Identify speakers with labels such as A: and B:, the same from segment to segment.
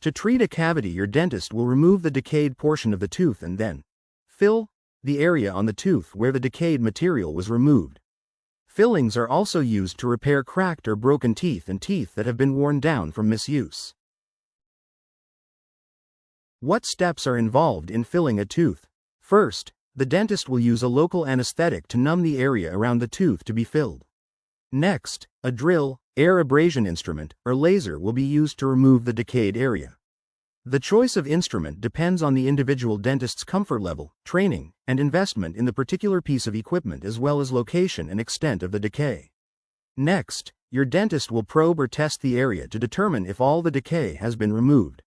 A: To treat a cavity, your dentist will remove the decayed portion of the tooth and then fill the area on the tooth where the decayed material was removed. Fillings are also used to repair cracked or broken teeth and teeth that have been worn down from misuse. What steps are involved in filling a tooth? First, the dentist will use a local anesthetic to numb the area around the tooth to be filled. Next, a drill, air abrasion instrument, or laser will be used to remove the decayed area. The choice of instrument depends on the individual dentist's comfort level, training, and investment in the particular piece of equipment as well as location and extent of the decay. Next, your dentist will probe or test the area to determine if all the decay has been removed.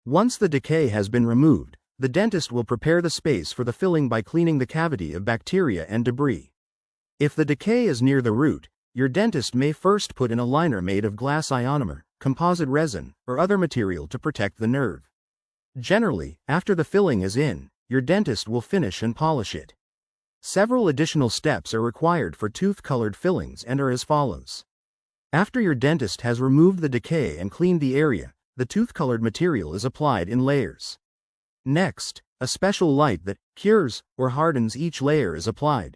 A: Once the decay has been removed, the dentist will prepare the space for the filling by cleaning the cavity of bacteria and debris. If the decay is near the root, your dentist may first put in a liner made of glass ionomer, composite resin, or other material to protect the nerve. Generally, after the filling is in, your dentist will finish and polish it. Several additional steps are required for tooth-colored fillings and are as follows. After your dentist has removed the decay and cleaned the area, the tooth-colored material is applied in layers. Next, a special light that cures or hardens each layer is applied.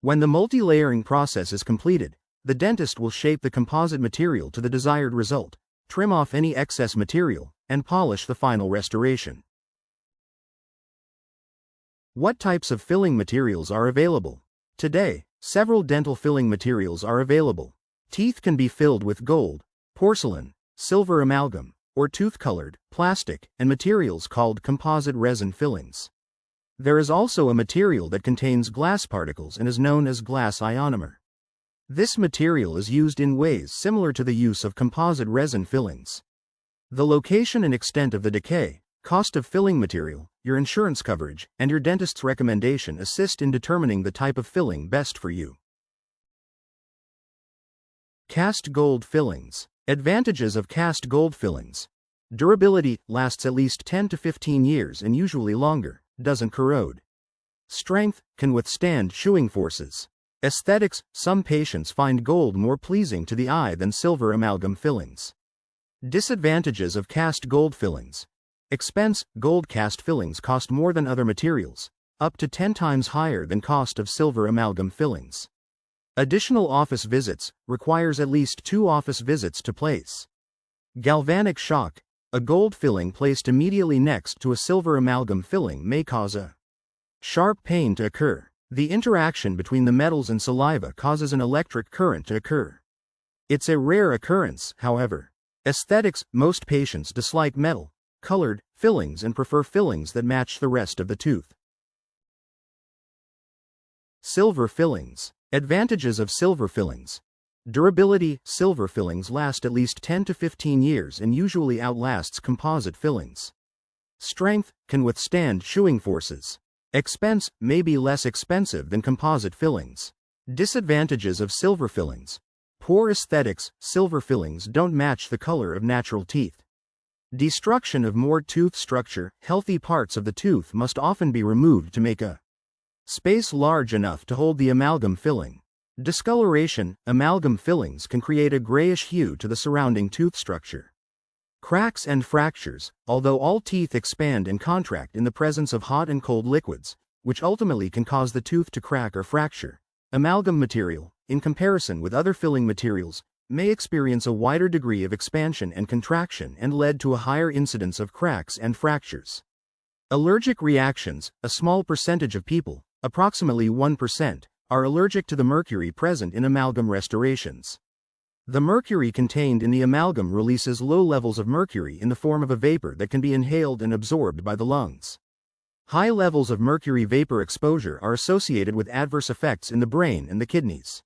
A: When the multi-layering process is completed, the dentist will shape the composite material to the desired result, trim off any excess material, and polish the final restoration. What types of filling materials are available? Today, several dental filling materials are available. Teeth can be filled with gold, porcelain, silver amalgam, or tooth-colored, plastic, and materials called composite resin fillings. There is also a material that contains glass particles and is known as glass ionomer. This material is used in ways similar to the use of composite resin fillings. The location and extent of the decay, cost of filling material, your insurance coverage, and your dentist's recommendation assist in determining the type of filling best for you. Cast gold fillings. Advantages of cast gold fillings. Durability lasts at least 10 to 15 years and usually longer. Doesn't corrode. Strength can withstand chewing forces. Aesthetics, some patients find gold more pleasing to the eye than silver amalgam fillings. Disadvantages of cast gold fillings. Expense, gold cast fillings cost more than other materials, up to 10 times higher than cost of silver amalgam fillings. Additional office visits, requires at least 2 office visits to place. Galvanic shock. A gold filling placed immediately next to a silver amalgam filling may cause a sharp pain to occur. The interaction between the metals and saliva causes an electric current to occur. It's a rare occurrence, however. Aesthetics, most patients dislike metal, colored fillings and prefer fillings that match the rest of the tooth. Silver fillings. Advantages of silver fillings. Durability, silver fillings last at least 10 to 15 years and usually outlasts composite fillings. Strength, can withstand chewing forces. Expense, may be less expensive than composite fillings. Disadvantages of silver fillings. Poor aesthetics, silver fillings don't match the color of natural teeth. Destruction of more tooth structure, healthy parts of the tooth must often be removed to make a space large enough to hold the amalgam filling. Discoloration, amalgam fillings can create a grayish hue to the surrounding tooth structure. Cracks and fractures, although all teeth expand and contract in the presence of hot and cold liquids, which ultimately can cause the tooth to crack or fracture. Amalgam material, in comparison with other filling materials, may experience a wider degree of expansion and contraction and lead to a higher incidence of cracks and fractures. Allergic reactions, a small percentage of people, approximately 1%, are allergic to the mercury present in amalgam restorations. The mercury contained in the amalgam releases low levels of mercury in the form of a vapor that can be inhaled and absorbed by the lungs. High levels of mercury vapor exposure are associated with adverse effects in the brain and the kidneys.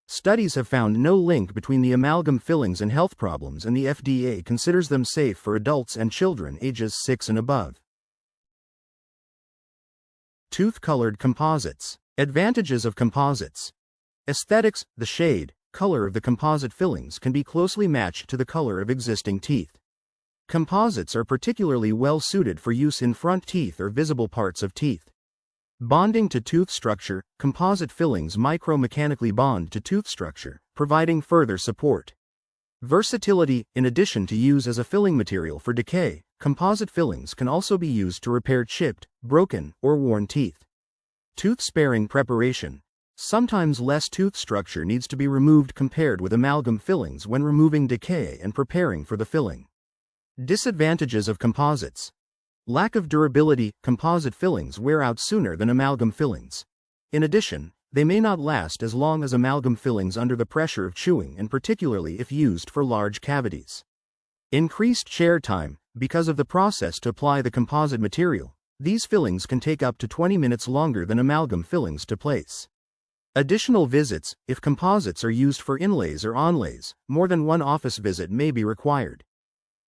A: Studies have found no link between the amalgam fillings and health problems, and the FDA considers them safe for adults and children ages 6 and above. Tooth-colored composites. Advantages of composites. Aesthetics, the shade, color of the composite fillings can be closely matched to the color of existing teeth. Composites are particularly well suited for use in front teeth or visible parts of teeth. Bonding to tooth structure, composite fillings micromechanically bond to tooth structure, providing further support. Versatility. In addition to use as a filling material for decay, composite fillings can also be used to repair chipped, broken, or worn teeth. Tooth-sparing preparation. Sometimes less tooth structure needs to be removed compared with amalgam fillings when removing decay and preparing for the filling. Disadvantages of composites. Lack of durability. Composite fillings wear out sooner than amalgam fillings. In addition, they may not last as long as amalgam fillings under the pressure of chewing, and particularly if used for large cavities. Increased chair time. Because of the process to apply the composite material, these fillings can take up to 20 minutes longer than amalgam fillings to place. Additional visits. If composites are used for inlays or onlays, more than one office visit may be required.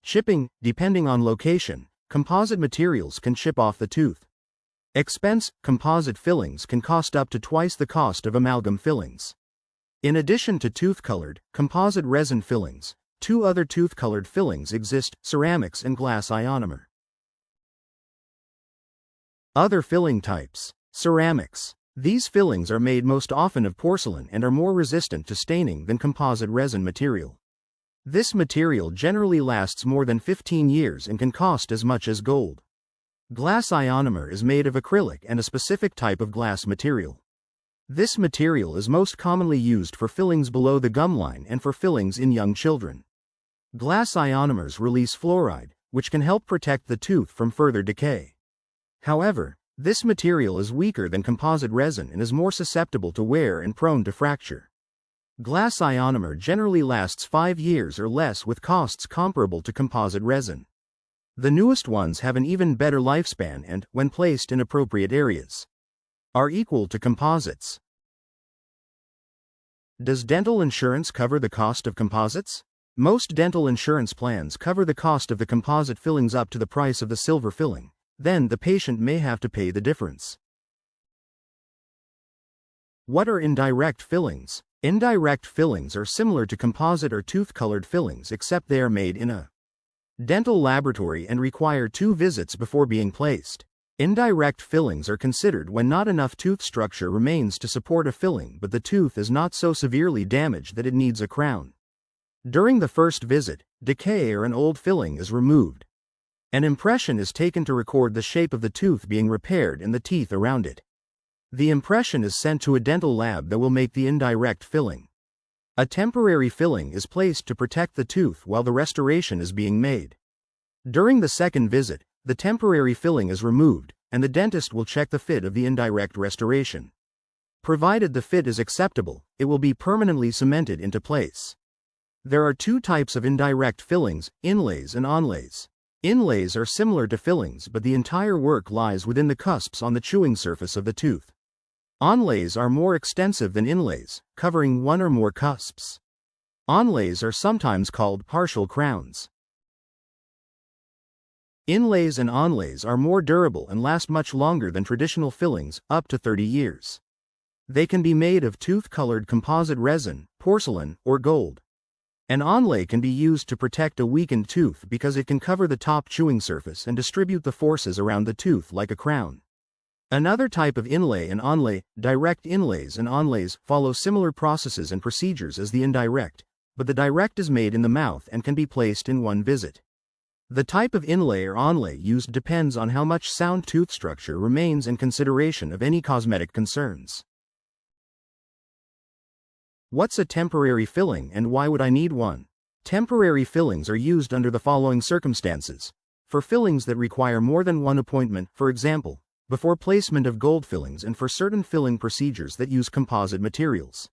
A: Chipping. Depending on location, composite materials can chip off the tooth. Expense. Composite fillings can cost up to twice the cost of amalgam fillings. In addition to tooth-colored, composite resin fillings, two other tooth-colored fillings exist: ceramics and glass ionomer. Other filling types. Ceramics. These fillings are made most often of porcelain and are more resistant to staining than composite resin material. This material generally lasts more than 15 years and can cost as much as gold. Glass ionomer is made of acrylic and a specific type of glass material. This material is most commonly used for fillings below the gum line and for fillings in young children. Glass ionomers release fluoride, which can help protect the tooth from further decay. However, this material is weaker than composite resin and is more susceptible to wear and prone to fracture. Glass ionomer generally lasts 5 years or less with costs comparable to composite resin. The newest ones have an even better lifespan and, when placed in appropriate areas, are equal to composites. Does dental insurance cover the cost of composites? Most dental insurance plans cover the cost of the composite fillings up to the price of the silver filling. Then the patient may have to pay the difference. What are indirect fillings? Indirect fillings are similar to composite or tooth-colored fillings, except they are made in a dental laboratory and require 2 visits before being placed. Indirect fillings are considered when not enough tooth structure remains to support a filling, but the tooth is not so severely damaged that it needs a crown. During the first visit, decay or an old filling is removed. An impression is taken to record the shape of the tooth being repaired and the teeth around it. The impression is sent to a dental lab that will make the indirect filling. A temporary filling is placed to protect the tooth while the restoration is being made. During the second visit, the temporary filling is removed, and the dentist will check the fit of the indirect restoration. Provided the fit is acceptable, it will be permanently cemented into place. There are 2 types of indirect fillings: inlays and onlays. Inlays are similar to fillings, but the entire work lies within the cusps on the chewing surface of the tooth. Onlays are more extensive than inlays, covering 1 or more cusps. Onlays are sometimes called partial crowns. Inlays and onlays are more durable and last much longer than traditional fillings, up to 30 years. They can be made of tooth-colored composite resin, porcelain, or gold. An onlay can be used to protect a weakened tooth because it can cover the top chewing surface and distribute the forces around the tooth like a crown. Another type of inlay and onlay, direct inlays and onlays, follow similar processes and procedures as the indirect, but the direct is made in the mouth and can be placed in 1 visit. The type of inlay or onlay used depends on how much sound tooth structure remains and consideration of any cosmetic concerns. What's a temporary filling and why would I need one? Temporary fillings are used under the following circumstances. For fillings that require more than 1 appointment, for example, before placement of gold fillings, and for certain filling procedures that use composite materials.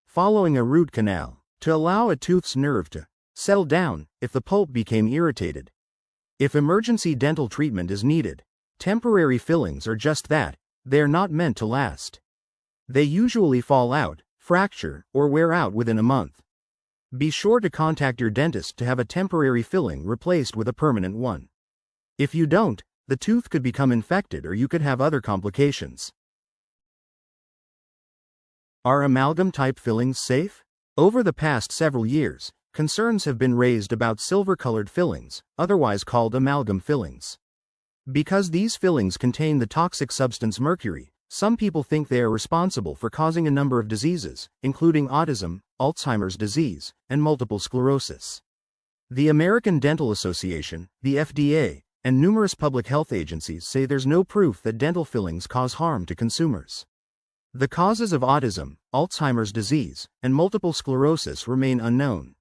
A: Following a root canal, to allow a tooth's nerve to settle down if the pulp became irritated. If emergency dental treatment is needed, temporary fillings are just that, they are not meant to last. They usually fall out, fracture, or wear out within a month. Be sure to contact your dentist to have a temporary filling replaced with a permanent one. If you don't, the tooth could become infected or you could have other complications. Are amalgam-type fillings safe? Over the past several years, concerns have been raised about silver-colored fillings, otherwise called amalgam fillings. Because these fillings contain the toxic substance mercury, Some people think they are responsible for causing a number of diseases, including autism, Alzheimer's disease, and multiple sclerosis. The American Dental Association, the FDA, and numerous public health agencies say there's no proof that dental fillings cause harm to consumers. The causes of autism, Alzheimer's disease, and multiple sclerosis remain unknown.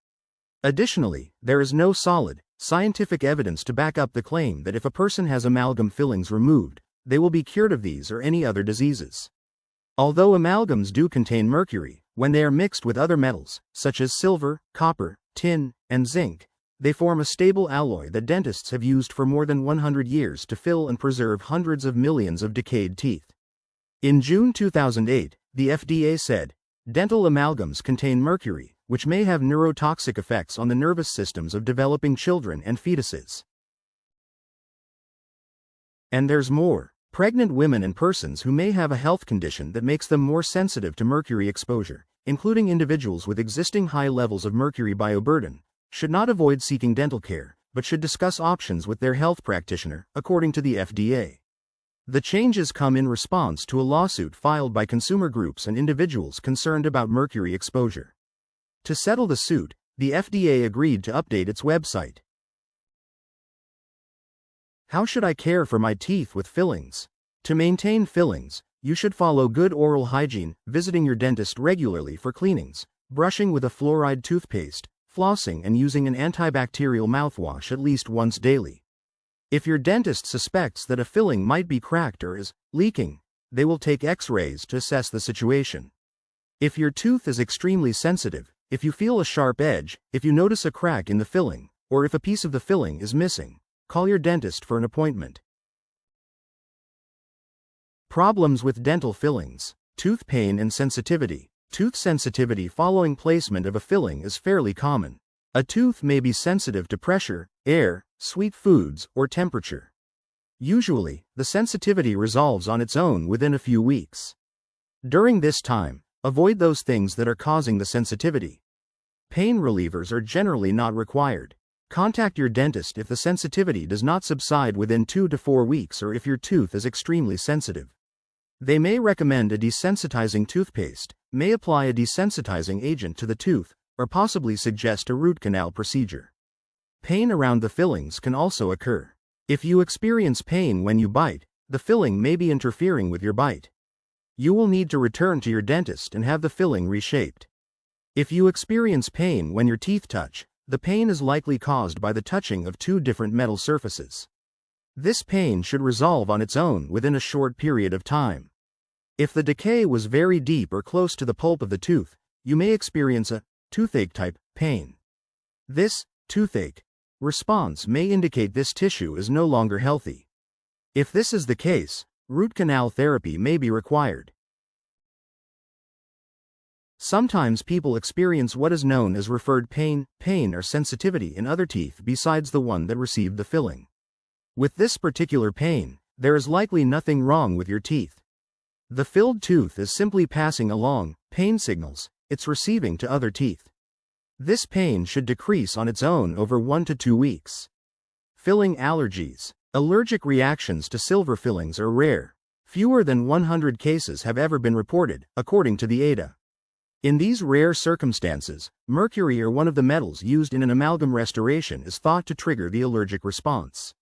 A: Additionally, there is no solid, scientific evidence to back up the claim that if a person has amalgam fillings removed, they will be cured of these or any other diseases. Although amalgams do contain mercury, when they are mixed with other metals, such as silver, copper, tin, and zinc, they form a stable alloy that dentists have used for more than 100 years to fill and preserve hundreds of millions of decayed teeth. In June 2008, the FDA said, dental amalgams contain mercury, which may have neurotoxic effects on the nervous systems of developing children and fetuses. And there's more. Pregnant women and persons who may have a health condition that makes them more sensitive to mercury exposure, including individuals with existing high levels of mercury bioburden, should not avoid seeking dental care, but should discuss options with their health practitioner, according to the FDA. The changes come in response to a lawsuit filed by consumer groups and individuals concerned about mercury exposure. To settle the suit, the FDA agreed to update its website. How should I care for my teeth with fillings? To maintain fillings, you should follow good oral hygiene, visiting your dentist regularly for cleanings, brushing with a fluoride toothpaste, flossing and using an antibacterial mouthwash at least once daily. If your dentist suspects that a filling might be cracked or is leaking, they will take X-rays to assess the situation. If your tooth is extremely sensitive, if you feel a sharp edge, if you notice a crack in the filling, or if a piece of the filling is missing, call your dentist for an appointment. Problems with dental fillings. Tooth pain and sensitivity. Tooth sensitivity following placement of a filling is fairly common. A tooth may be sensitive to pressure, air, sweet foods, or temperature. Usually, the sensitivity resolves on its own within a few weeks. During this time, avoid those things that are causing the sensitivity. Pain relievers are generally not required. Contact your dentist if the sensitivity does not subside within 2 to 4 weeks or if your tooth is extremely sensitive. They may recommend a desensitizing toothpaste, may apply a desensitizing agent to the tooth, or possibly suggest a root canal procedure. Pain around the fillings can also occur. If you experience pain when you bite, the filling may be interfering with your bite. You will need to return to your dentist and have the filling reshaped. If you experience pain when your teeth touch, the pain is likely caused by the touching of two different metal surfaces. This pain should resolve on its own within a short period of time. If the decay was very deep or close to the pulp of the tooth, you may experience a toothache-type pain. This toothache response may indicate this tissue is no longer healthy. If this is the case, root canal therapy may be required. Sometimes people experience what is known as referred pain or sensitivity in other teeth besides the one that received the filling. With this particular pain, there is likely nothing wrong with your teeth. The filled tooth is simply passing along pain signals it's receiving to other teeth. This pain should decrease on its own over 1 to 2 weeks. Filling allergies. Allergic reactions to silver fillings are rare. Fewer than 100 cases have ever been reported, according to the ADA. In these rare circumstances, mercury or one of the metals used in an amalgam restoration is thought to trigger the allergic response.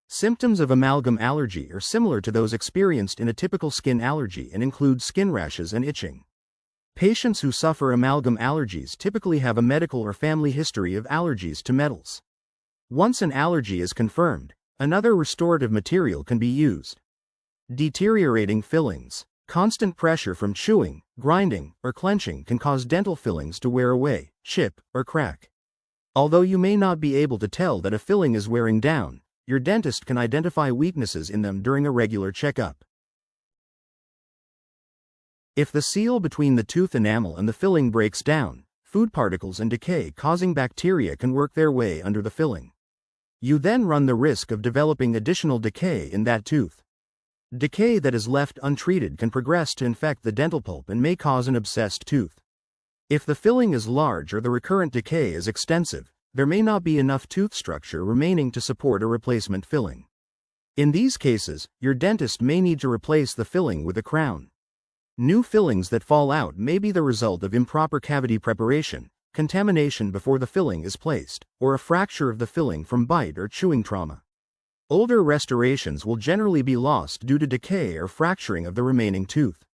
A: Symptoms of amalgam allergy are similar to those experienced in a typical skin allergy and include skin rashes and itching. Patients who suffer amalgam allergies typically have a medical or family history of allergies to metals. Once an allergy is confirmed, another restorative material can be used. Deteriorating fillings. Constant pressure from chewing, grinding, or clenching can cause dental fillings to wear away, chip, or crack. Although you may not be able to tell that a filling is wearing down, your dentist can identify weaknesses in them during a regular checkup. If the seal between the tooth enamel and the filling breaks down, food particles and decay causing bacteria can work their way under the filling. You then run the risk of developing additional decay in that tooth. Decay that is left untreated can progress to infect the dental pulp and may cause an abscessed tooth. If the filling is large or the recurrent decay is extensive, there may not be enough tooth structure remaining to support a replacement filling. In these cases, your dentist may need to replace the filling with a crown. New fillings that fall out may be the result of improper cavity preparation, contamination before the filling is placed, or a fracture of the filling from bite or chewing trauma. Older restorations will generally be lost due to decay or fracturing of the remaining tooth.